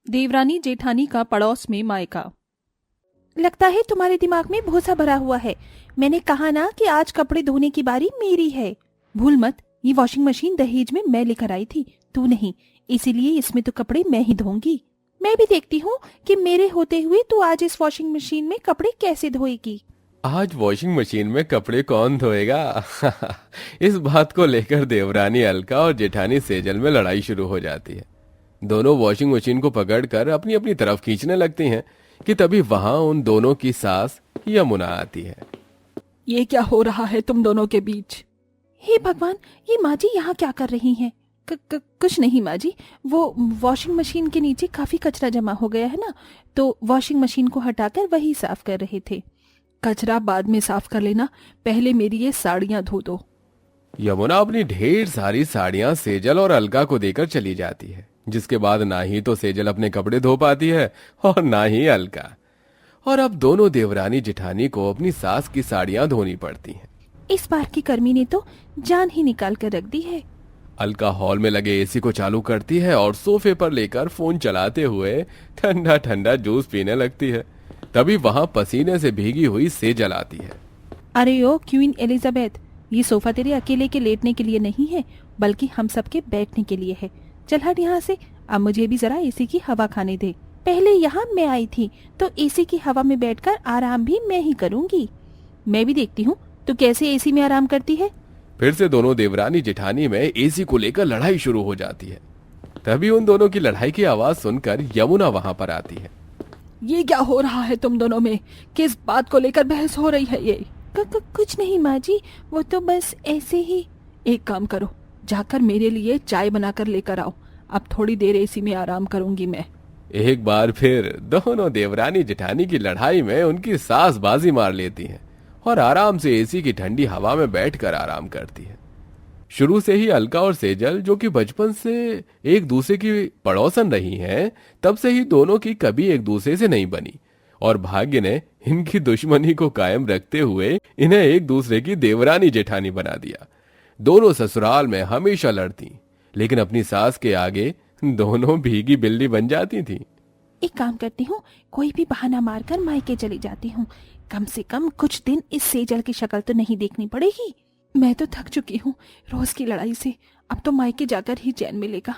देवरानी जेठानी का पड़ोस में मायका। लगता है तुम्हारे दिमाग में भूसा भरा हुआ है। मैंने कहा ना कि आज कपड़े धोने की बारी मेरी है। भूल मत, ये वॉशिंग मशीन दहेज में मैं लेकर आई थी, तू नहीं, इसीलिए इसमें तो कपड़े मैं ही धोऊंगी। मैं भी देखती हूँ कि मेरे होते हुए तू आज इस वॉशिंग मशीन में कपड़े कैसे धोएगी। आज वॉशिंग मशीन में कपड़े कौन धोएगा? इस बात को लेकर देवरानी अलका और जेठानी सेजल में लड़ाई शुरू हो जाती है। दोनों वॉशिंग मशीन को पकड़कर अपनी अपनी तरफ खींचने लगती हैं कि तभी वहां उन दोनों की सास यमुना आती है। ये क्या हो रहा है तुम दोनों के बीच? हे भगवान, ये माँ जी यहाँ क्या कर रही हैं? कुछ नहीं माँ जी, वो वॉशिंग मशीन के नीचे काफी कचरा जमा हो गया है ना, तो वॉशिंग मशीन को हटाकर वही साफ कर रहे थे। कचरा बाद में साफ कर लेना, पहले मेरी ये साड़ियाँ धो दो। यमुना अपनी ढेर सारी साड़ियां सेजल और अलका को देकर चली जाती है, जिसके बाद ना ही तो सेजल अपने कपड़े धो पाती है और ना ही अलका। और अब दोनों देवरानी जेठानी को अपनी सास की साड़ियां धोनी पड़ती हैं। इस बार की गर्मी ने तो जान ही निकाल कर रख दी है। अलका हॉल में लगे एसी को चालू करती है और सोफे पर लेकर फोन चलाते हुए ठंडा ठंडा जूस पीने लगती है। तभी वहां पसीने से भीगी हुई सेजल आती है। अरे ओ क्वीन एलिजाबेथ, ये सोफा तेरे अकेले के लेटने के लिए नहीं है, बल्कि हम सबके बैठने के लिए है। चल हट यहाँ से, अब मुझे भी जरा एसी की हवा खाने दे। पहले यहाँ मैं आई थी तो एसी की हवा में बैठकर आराम भी मैं ही करूंगी। मैं भी देखती हूँ तो कैसे एसी में आराम करती है। फिर से दोनों देवरानी जेठानी में एसी को लेकर लड़ाई शुरू हो जाती है। तभी उन दोनों की लड़ाई की आवाज सुनकर यमुना वहां पर आती है। ये क्या हो रहा है तुम दोनों में? किस बात को लेकर बहस हो रही है ये? कुछ नहीं माँ जी, वो तो बस ऐसे ही। एक काम करो, जाकर मेरे लिए चाय बनाकर लेकर आओ। अब थोड़ी देर एसी में आराम करूंगी मैं। एक बार फिर दोनों देवरानी जेठानी की लड़ाई में उनकी सास बाजी मार लेती है और आराम से एसी की ठंडी हवा में बैठकर आराम करती है। शुरू से ही अलका और सेजल, जो कि बचपन से एक दूसरे की पड़ोसन रही हैं, तब से ही दोनों की कभी एक दूसरे से नहीं बनी और भाग्य ने इनकी दुश्मनी को कायम रखते हुए इन्हें एक दूसरे की देवरानी जेठानी बना दिया। दोनों ससुराल में हमेशा लड़ती, लेकिन अपनी सास के आगे दोनों भीगी बिल्ली बन जाती थी। एक काम करती हूँ, कोई भी बहाना मारकर मायके चली जाती हूँ। कम से कम कुछ दिन इस सेजल की शक्ल तो नहीं देखनी पड़ेगी। मैं तो थक चुकी हूँ रोज की लड़ाई से, अब तो मायके जाकर ही चैन मिलेगा।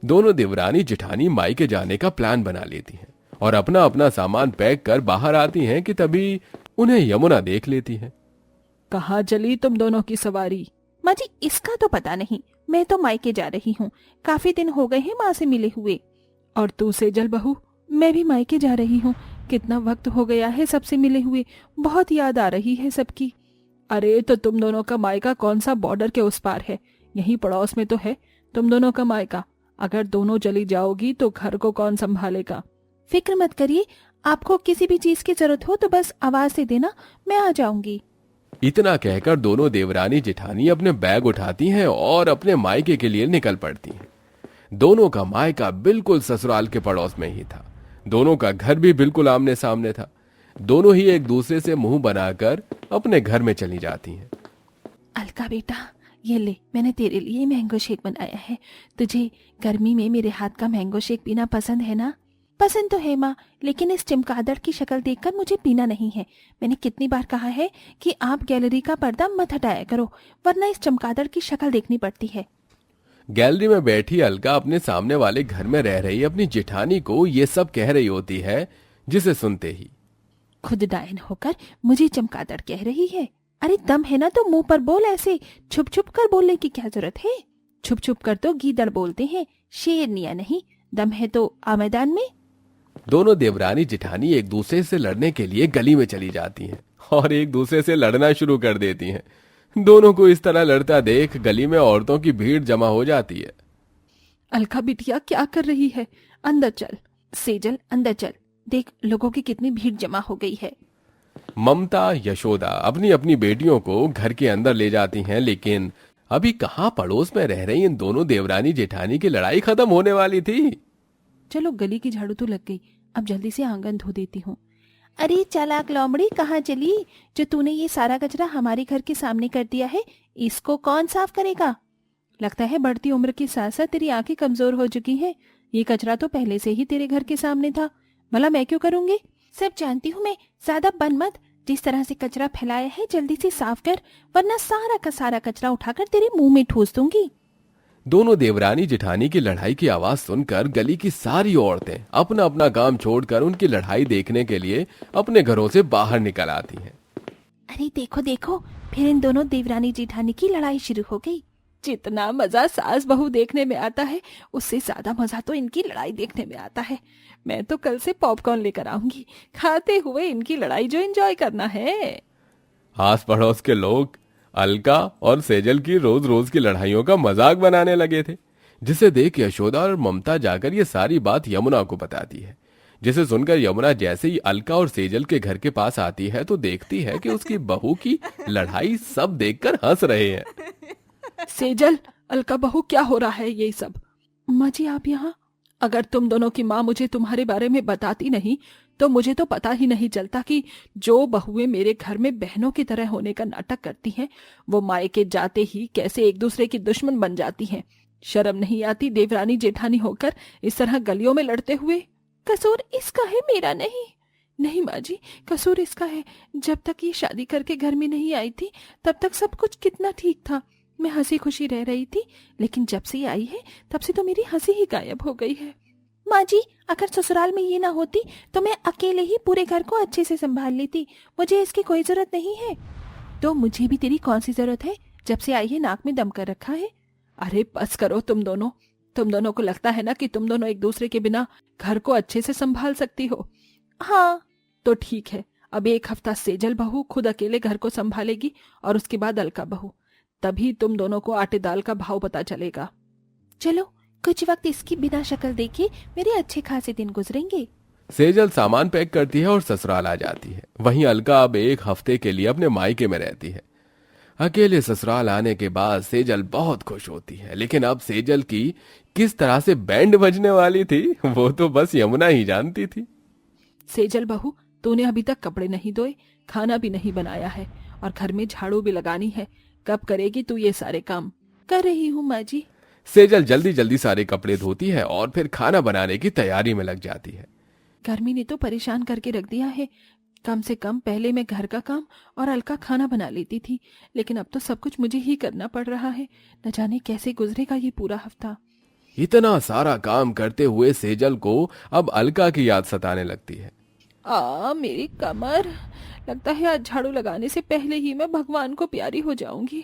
दोनों देवरानी जेठानी मायके जाने का प्लान बना लेती हैं और अपना अपना सामान पैक कर बाहर आती हैं कि तभी उन्हें यमुना देख लेती है। कहाँ चली तुम दोनों की सवारी? माँ जी, इसका तो पता नहीं, मैं तो मायके जा रही हूँ। काफी दिन हो गए हैं माँ से मिले हुए। और तू सेजल बहू? मैं भी मायके जा रही हूँ। कितना वक्त हो गया है सबसे मिले हुए, बहुत याद आ रही है सबकी। अरे तो तुम दोनों का मायका कौन सा बॉर्डर के उस पार है? यहीं पड़ोस में तो है तुम दोनों का मायका। अगर दोनों चली जाओगी तो घर को कौन संभालेगा? फिक्र मत करिए, आपको किसी भी चीज की जरूरत हो तो बस आवाज से देना, मैं आ जाऊंगी। इतना कहकर दोनों देवरानी जेठानी अपने बैग उठाती हैं और अपने मायके के लिए निकल पड़ती हैं। दोनों का मायका बिल्कुल ससुराल के पड़ोस में ही था। दोनों का घर भी बिल्कुल आमने सामने था। दोनों ही एक दूसरे से मुंह बनाकर अपने घर में चली जाती हैं। अलका बेटा, ये ले, मैंने तेरे लिए मैंगो शेक बनाया है। तुझे गर्मी में मेरे हाथ का मैंगो शेक पीना पसंद है ना? पसंद तो है माँ, लेकिन इस चमगादड़ की शक्ल देखकर मुझे पीना नहीं है। मैंने कितनी बार कहा है कि आप गैलरी का पर्दा मत हटाया करो, वरना इस चमगादड़ की शक्ल देखनी पड़ती है। गैलरी में बैठी अलका अपने सामने वाले घर में रह रही अपनी जेठानी को ये सब कह रही होती है, जिसे सुनते ही खुद डायन होकर मुझे चमगादड़ कह रही है। अरे दम है ना तो मुंह पर बोल, ऐसे छुप छुप कर बोलने की क्या जरूरत है? छुप छुप कर तो गीदड़ बोलते हैं, शेरनिया नहीं। दम है तो आ मैदान में। दोनों देवरानी जेठानी एक दूसरे से लड़ने के लिए गली में चली जाती हैं और एक दूसरे से लड़ना शुरू कर देती हैं। दोनों को इस तरह लड़ता देख गली में औरतों की भीड़ जमा हो जाती है। अलका बिटिया क्या कर रही है? अंदर चल। सेजल अंदर चल, देख लोगों की कितनी भीड़ जमा हो गई है। ममता यशोदा अपनी अपनी बेटियों को घर के अंदर ले जाती हैं, लेकिन अभी कहां पड़ोस में रह रही इन दोनों देवरानी जेठानी की लड़ाई खत्म होने वाली थी। चलो गली की झाड़ू तो लग गई, अब जल्दी से आंगन धो देती हूँ। अरे चालाक लोमड़ी, कहाँ चली? जो तूने ये सारा कचरा हमारे घर के सामने कर दिया है, इसको कौन साफ करेगा? लगता है बढ़ती उम्र के साथ साथ तेरी आंखें कमजोर हो चुकी हैं। ये कचरा तो पहले से ही तेरे घर के सामने था, भला मैं क्यों करूंगी? सब जानती हूँ मैं, ज्यादा बन मत। जिस तरह से कचरा फैलाया है जल्दी से साफ कर, वरना सारा का सारा कचरा उठाकर तेरे मुंह में ठूस दूंगी। दोनों देवरानी जेठानी की लड़ाई की आवाज सुनकर गली की सारी औरतें अपना अपना काम छोड़कर उनकी लड़ाई देखने के लिए अपने घरों से बाहर निकल आती हैं। अरे देखो देखो, फिर इन दोनों देवरानी जेठानी की लड़ाई शुरू हो गई। जितना मजा सास बहू देखने में आता है, उससे ज्यादा मजा तो इनकी लड़ाई देखने में आता है। मैं तो कल से पॉपकॉर्न लेकर आऊंगी, खाते हुए इनकी लड़ाई जो एंजॉय करना है। आस पड़ोस के लोग अलका और सेजल की रोज रोज की लड़ाइयों का मजाक बनाने लगे थे, जिसे देख यशोदा और ममता जाकर ये सारी बात यमुना को बताती है। जिसे सुनकर यमुना जैसे ही अलका और सेजल के घर के पास आती है तो देखती है कि उसकी बहू की लड़ाई सब देखकर हंस रहे हैं। सेजल, अलका बहू, क्या हो रहा है ये सब? माँ जी आप यहाँ? अगर तुम दोनों की माँ मुझे तुम्हारे बारे में बताती नहीं तो मुझे तो पता ही नहीं चलता कि जो बहुएं मेरे घर में बहनों की तरह होने का नाटक करती हैं, वो मायके जाते ही कैसे एक दूसरे की दुश्मन बन जाती हैं। शर्म नहीं आती देवरानी जेठानी होकर इस तरह गलियों में लड़ते हुए? कसूर इसका है, मेरा नहीं। नहीं माँ जी, कसूर इसका है। जब तक ये शादी करके घर में नहीं आई थी तब तक सब कुछ कितना ठीक था, मैं हंसी खुशी रह रही थी। लेकिन जब से ये आई है तब से तो मेरी हंसी ही गायब हो गई है। माँ जी, अगर ससुराल में ये ना होती तो मैं अकेले ही पूरे घर को अच्छे से संभाल लेती, मुझे इसकी कोई जरूरत नहीं है। तो मुझे भी तेरी कौन सी जरूरत है? जब से आई है नाक में दम कर रखा है। अरे बस करो तुम दोनों को लगता है ना कि तुम दोनों एक दूसरे के बिना घर को अच्छे से संभाल सकती हो। हाँ तो ठीक है, अब एक हफ्ता सेजल बहू खुद अकेले घर को संभालेगी और उसके बाद अलका बहू, तभी तुम दोनों को आटे दाल का भाव पता चलेगा। चलो कुछ वक्त इसकी बिना शक्ल देखे मेरे अच्छे खासे दिन गुजरेंगे। सेजल सामान पैक करती है और ससुराल आ जाती है। वहीं अलका अब एक हफ्ते के लिए अपने मायके में रहती है। अकेले ससुराल आने के बाद सेजल बहुत खुश होती है, लेकिन अब सेजल की किस तरह से बैंड बजने वाली थी वो तो बस यमुना ही जानती थी। सेजल बहू, तूने अभी तक कपड़े नहीं धोए, खाना भी नहीं बनाया है और घर में झाड़ू भी लगानी है। कब करेगी तू ये सारे काम? कर रही हूँ माँ जी। सेजल जल्दी जल्दी सारे कपड़े धोती है और फिर खाना बनाने की तैयारी में लग जाती है। गर्मी ने तो परेशान करके रख दिया है। कम से कम पहले मैं घर का काम और अलका खाना बना लेती थी, लेकिन अब तो सब कुछ मुझे ही करना पड़ रहा है। न जाने कैसे गुजरेगा ये पूरा हफ्ता। इतना सारा काम करते हुए सेजल को अब अलका की याद सताने लगती है। मेरी कमर, लगता है आज झाड़ू लगाने से पहले ही मैं भगवान को प्यारी हो जाऊंगी।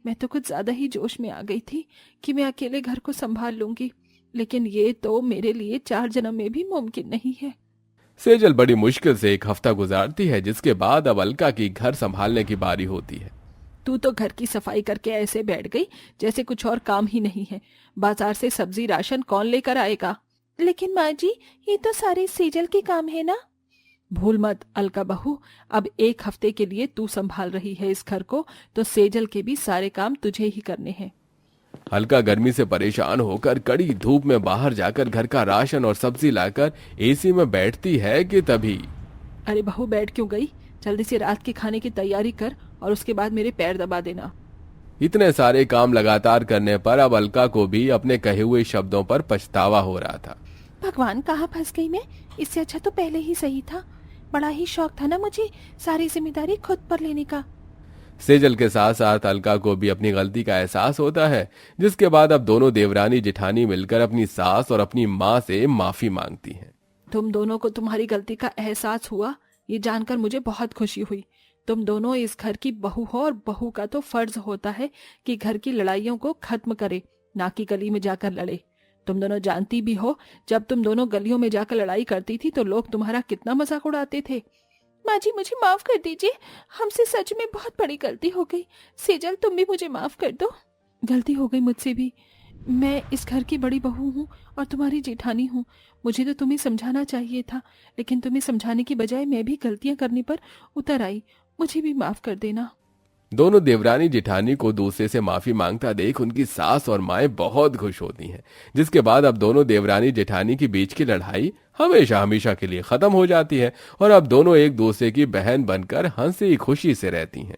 मैं तो कुछ ज्यादा ही जोश में आ गई थी कि मैं अकेले घर को संभाल लूंगी, लेकिन ये तो मेरे लिए 4 जन्म में भी मुमकिन नहीं है। सेजल बड़ी मुश्किल से एक हफ्ता गुजारती है, जिसके बाद अब अलका की घर संभालने की बारी होती है। तू तो घर की सफाई करके ऐसे बैठ गई जैसे कुछ और काम ही नहीं है। बाजार से सब्जी राशन कौन लेकर आएगा? लेकिन माँ जी, ये तो सारे सेजल के काम है ना। भूल मत अलका बहू, अब एक हफ्ते के लिए तू संभाल रही है इस घर को, तो सेजल के भी सारे काम तुझे ही करने हैं। अलका गर्मी से परेशान होकर कड़ी धूप में बाहर जाकर घर का राशन और सब्जी लाकर एसी में बैठती है कि तभी। अरे बहू, बैठ क्यों गई? जल्दी से रात के खाने की तैयारी कर और उसके बाद मेरे पैर दबा देना। इतने सारे काम लगातार करने पर अब अलका को भी अपने कहे हुए शब्दों पर पछतावा हो रहा था। भगवान, कहाँ फंस गई मैं? इससे अच्छा तो पहले ही सही था। बड़ा ही शौक था ना मुझे सारी जिम्मेदारी खुद पर लेने का। सेजल के साथ साथ अलका को भी अपनी गलती का एहसास होता है, जिसके बाद अब दोनों देवरानी जेठानी मिलकर अपनी सास और अपनी माँ से माफी मांगती हैं। तुम दोनों को तुम्हारी गलती का एहसास हुआ, ये जानकर मुझे बहुत खुशी हुई। तुम दोनों इस घर की बहू हो और बहू का तो फर्ज होता है कि घर की लड़ाइयों को खत्म करे, ना कि गली में जाकर लड़े। तुम दोनों जानती भी हो, जब तुम दोनों गलियों में जाकर लड़ाई करती थी तो लोग तुम्हारा कितना मजाक उड़ाते थे। माँ जी, मुझे माफ कर दीजिए, हमसे सच में बहुत बड़ी गलती हो गई। सेजल, तुम भी मुझे माफ कर दो। गलती हो गई मुझसे भी। मैं इस घर की बड़ी बहू हूँ और तुम्हारी जेठानी हूँ। मुझे तो तुम्हें समझाना चाहिए था, लेकिन तुम्हें समझाने की बजाय मैं भी गलतियां करने पर उतर आई। मुझे भी माफ कर देना। दोनों देवरानी जेठानी को दूसरे से माफी मांगता देख उनकी सास और माएं बहुत खुश होती हैं, जिसके बाद अब दोनों देवरानी जेठानी के बीच की लड़ाई हमेशा हमेशा के लिए खत्म हो जाती है और अब दोनों एक दूसरे की बहन बनकर हंसी खुशी से रहती हैं।